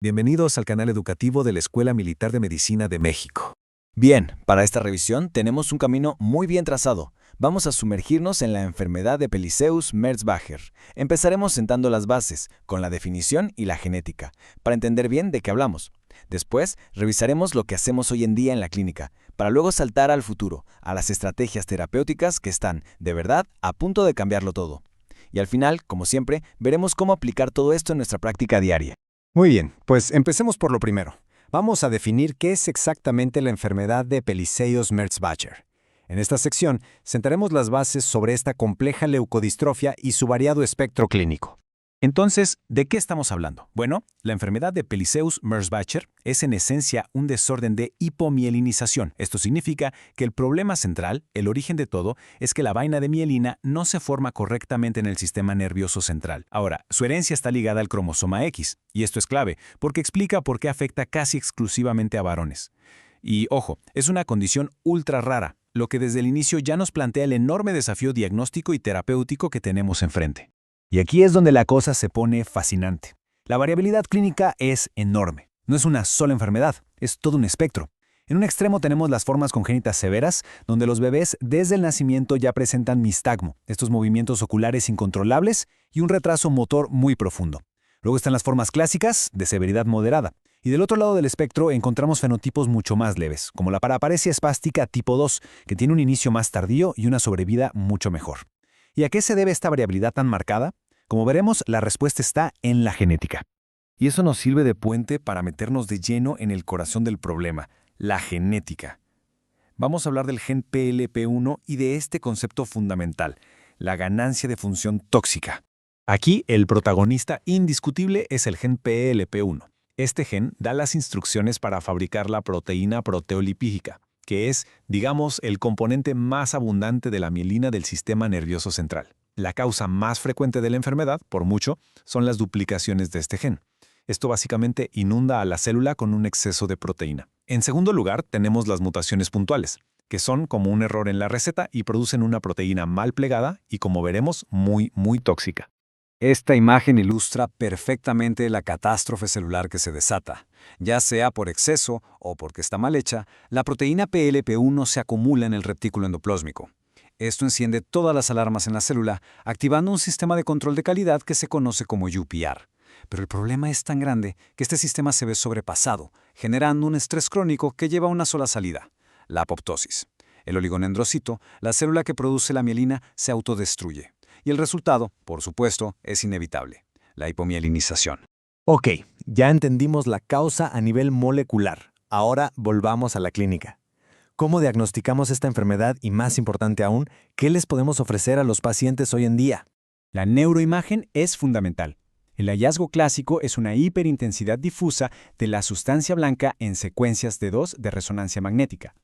Bienvenidos al canal educativo de la Escuela Militar de Medicina de México. Bien, para esta revisión tenemos un camino muy bien trazado. Vamos a sumergirnos en la enfermedad de Pelizaeus-Merzbacher. Empezaremos sentando las bases, con la definición y la genética, para entender bien de qué hablamos. Después, revisaremos lo que hacemos hoy en día en la clínica, para luego saltar al futuro, a las estrategias terapéuticas que están, de verdad, a punto de cambiarlo todo. Y al final, como siempre, veremos cómo aplicar todo esto en nuestra práctica diaria. Muy bien, pues empecemos por lo primero. Vamos a definir qué es exactamente la enfermedad de Pelizaeus-Merzbacher. En esta sección, sentaremos las bases sobre esta compleja leucodistrofia y su variado espectro clínico. Entonces, ¿de qué estamos hablando? Bueno, la enfermedad de Pelizaeus-Merzbacher es en esencia un desorden de hipomielinización. Esto significa que el problema central, el origen de todo, es que la vaina de mielina no se forma correctamente en el sistema nervioso central. Ahora, su herencia está ligada al cromosoma X, y esto es clave, porque explica por qué afecta casi exclusivamente a varones. Y ojo, es una condición ultra rara, lo que desde el inicio ya nos plantea el enorme desafío diagnóstico y terapéutico que tenemos enfrente. Y aquí es donde la cosa se pone fascinante. La variabilidad clínica es enorme. No es una sola enfermedad, es todo un espectro. En un extremo tenemos las formas congénitas severas, donde los bebés desde el nacimiento ya presentan nistagmo, estos movimientos oculares incontrolables y un retraso motor muy profundo. Luego están las formas clásicas, de severidad moderada. Y del otro lado del espectro encontramos fenotipos mucho más leves, como la paraparesia espástica tipo 2, que tiene un inicio más tardío y una sobrevida mucho mejor. ¿Y a qué se debe esta variabilidad tan marcada? Como veremos, la respuesta está en la genética. Y eso nos sirve de puente para meternos de lleno en el corazón del problema, la genética. Vamos a hablar del gen PLP1 y de este concepto fundamental, la ganancia de función tóxica. Aquí, el protagonista indiscutible es el gen PLP1. Este gen da las instrucciones para fabricar la proteína proteolipídica, que es, digamos, el componente más abundante de la mielina del sistema nervioso central. La causa más frecuente de la enfermedad, por mucho, son las duplicaciones de este gen. Esto básicamente inunda a la célula con un exceso de proteína. En segundo lugar, tenemos las mutaciones puntuales, que son como un error en la receta y producen una proteína mal plegada y, como veremos, muy tóxica. Esta imagen ilustra perfectamente la catástrofe celular que se desata. Ya sea por exceso o porque está mal hecha, la proteína PLP1 se acumula en el retículo endoplásmico. Esto enciende todas las alarmas en la célula, activando un sistema de control de calidad que se conoce como UPR. Pero el problema es tan grande que este sistema se ve sobrepasado, generando un estrés crónico que lleva a una sola salida, la apoptosis. El oligodendrocito, la célula que produce la mielina, se autodestruye. Y el resultado, por supuesto, es inevitable, la hipomielinización. Ok, ya entendimos la causa a nivel molecular. Ahora volvamos a la clínica. ¿Cómo diagnosticamos esta enfermedad y, más importante aún, qué les podemos ofrecer a los pacientes hoy en día? La neuroimagen es fundamental. El hallazgo clásico es una hiperintensidad difusa de la sustancia blanca en secuencias de 2 de resonancia magnética.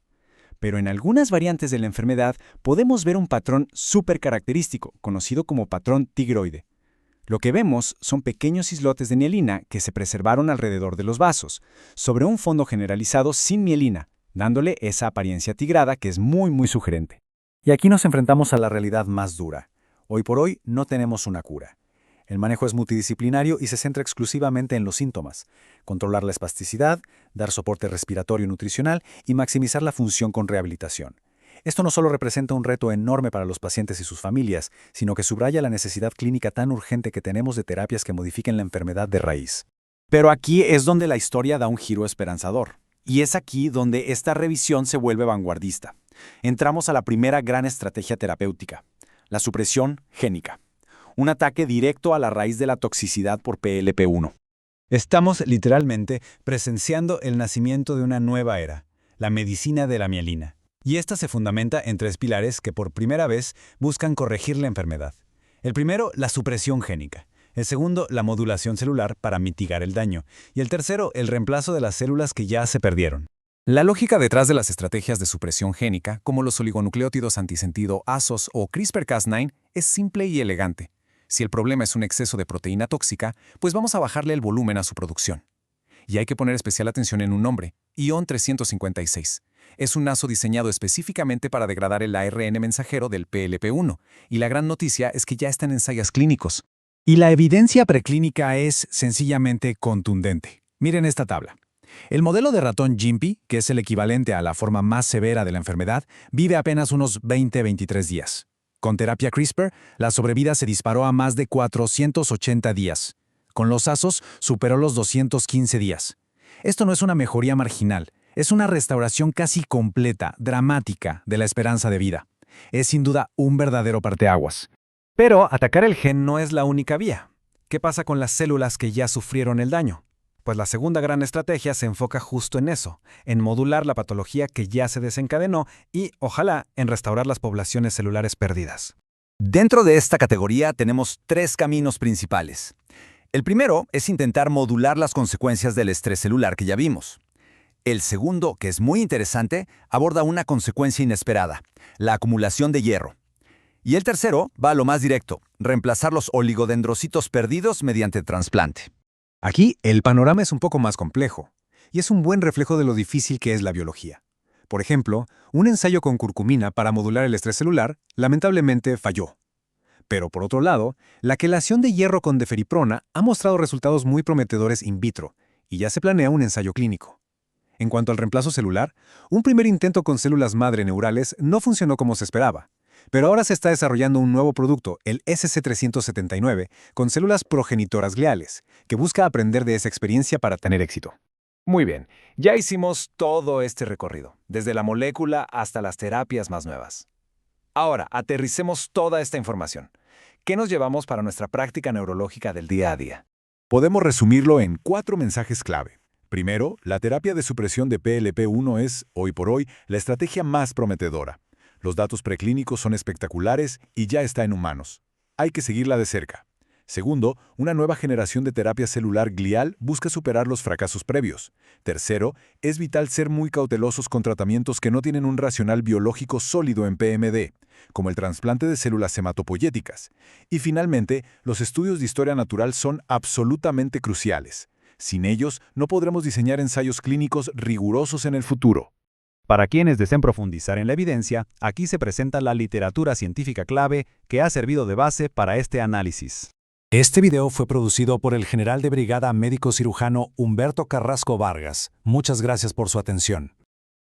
Pero en algunas variantes de la enfermedad podemos ver un patrón súper característico, conocido como patrón tigroide. Lo que vemos son pequeños islotes de mielina que se preservaron alrededor de los vasos, sobre un fondo generalizado sin mielina, dándole esa apariencia tigrada que es muy sugerente. Y aquí nos enfrentamos a la realidad más dura. Hoy por hoy no tenemos una cura. El manejo es multidisciplinario y se centra exclusivamente en los síntomas, controlar la espasticidad, dar soporte respiratorio y nutricional y maximizar la función con rehabilitación. Esto no solo representa un reto enorme para los pacientes y sus familias, sino que subraya la necesidad clínica tan urgente que tenemos de terapias que modifiquen la enfermedad de raíz. Pero aquí es donde la historia da un giro esperanzador. Y es aquí donde esta revisión se vuelve vanguardista. Entramos a la primera gran estrategia terapéutica, la supresión génica. Un ataque directo a la raíz de la toxicidad por PLP1. Estamos literalmente presenciando el nacimiento de una nueva era, la medicina de la mielina. Y esta se fundamenta en 3 pilares que por primera vez buscan corregir la enfermedad. El primero, la supresión génica. El segundo, la modulación celular para mitigar el daño. Y el tercero, el reemplazo de las células que ya se perdieron. La lógica detrás de las estrategias de supresión génica, como los oligonucleótidos antisentido ASOs o CRISPR-Cas9, es simple y elegante. Si el problema es un exceso de proteína tóxica, pues vamos a bajarle el volumen a su producción. Y hay que poner especial atención en un nombre, Ion 356. Es un ASO diseñado específicamente para degradar el ARN mensajero del PLP1, y la gran noticia es que ya está en ensayos clínicos. Y la evidencia preclínica es sencillamente contundente. Miren esta tabla. El modelo de ratón Gimpy, que es el equivalente a la forma más severa de la enfermedad, vive apenas unos 20-23 días. Con terapia CRISPR, la sobrevida se disparó a más de 480 días. Con los ASOS superó los 215 días. Esto no es una mejoría marginal, es una restauración casi completa, dramática, de la esperanza de vida. Es sin duda un verdadero parteaguas. Pero atacar el gen no es la única vía. ¿Qué pasa con las células que ya sufrieron el daño? Pues la segunda gran estrategia se enfoca justo en eso, en modular la patología que ya se desencadenó y, ojalá, en restaurar las poblaciones celulares perdidas. Dentro de esta categoría tenemos 3 caminos principales. El primero es intentar modular las consecuencias del estrés celular que ya vimos. El segundo, que es muy interesante, aborda una consecuencia inesperada, la acumulación de hierro. Y el tercero va a lo más directo, reemplazar los oligodendrocitos perdidos mediante trasplante. Aquí el panorama es un poco más complejo, y es un buen reflejo de lo difícil que es la biología. Por ejemplo, un ensayo con curcumina para modular el estrés celular lamentablemente falló. Pero por otro lado, la quelación de hierro con deferiprona ha mostrado resultados muy prometedores in vitro, y ya se planea un ensayo clínico. En cuanto al reemplazo celular, un primer intento con células madre neurales no funcionó como se esperaba. Pero ahora se está desarrollando un nuevo producto, el SC379, con células progenitoras gliales, que busca aprender de esa experiencia para tener éxito. Muy bien, ya hicimos todo este recorrido, desde la molécula hasta las terapias más nuevas. Ahora, aterricemos toda esta información. ¿Qué nos llevamos para nuestra práctica neurológica del día a día? Podemos resumirlo en 4 mensajes clave. Primero, la terapia de supresión de PLP1 es, hoy por hoy, la estrategia más prometedora. Los datos preclínicos son espectaculares y ya está en humanos. Hay que seguirla de cerca. Segundo, una nueva generación de terapia celular glial busca superar los fracasos previos. Tercero, es vital ser muy cautelosos con tratamientos que no tienen un racional biológico sólido en PMD, como el trasplante de células hematopoyéticas. Y finalmente, los estudios de historia natural son absolutamente cruciales. Sin ellos, no podremos diseñar ensayos clínicos rigurosos en el futuro. Para quienes deseen profundizar en la evidencia, aquí se presenta la literatura científica clave que ha servido de base para este análisis. Este video fue producido por el general de brigada médico cirujano Humberto Carrasco Vargas. Muchas gracias por su atención.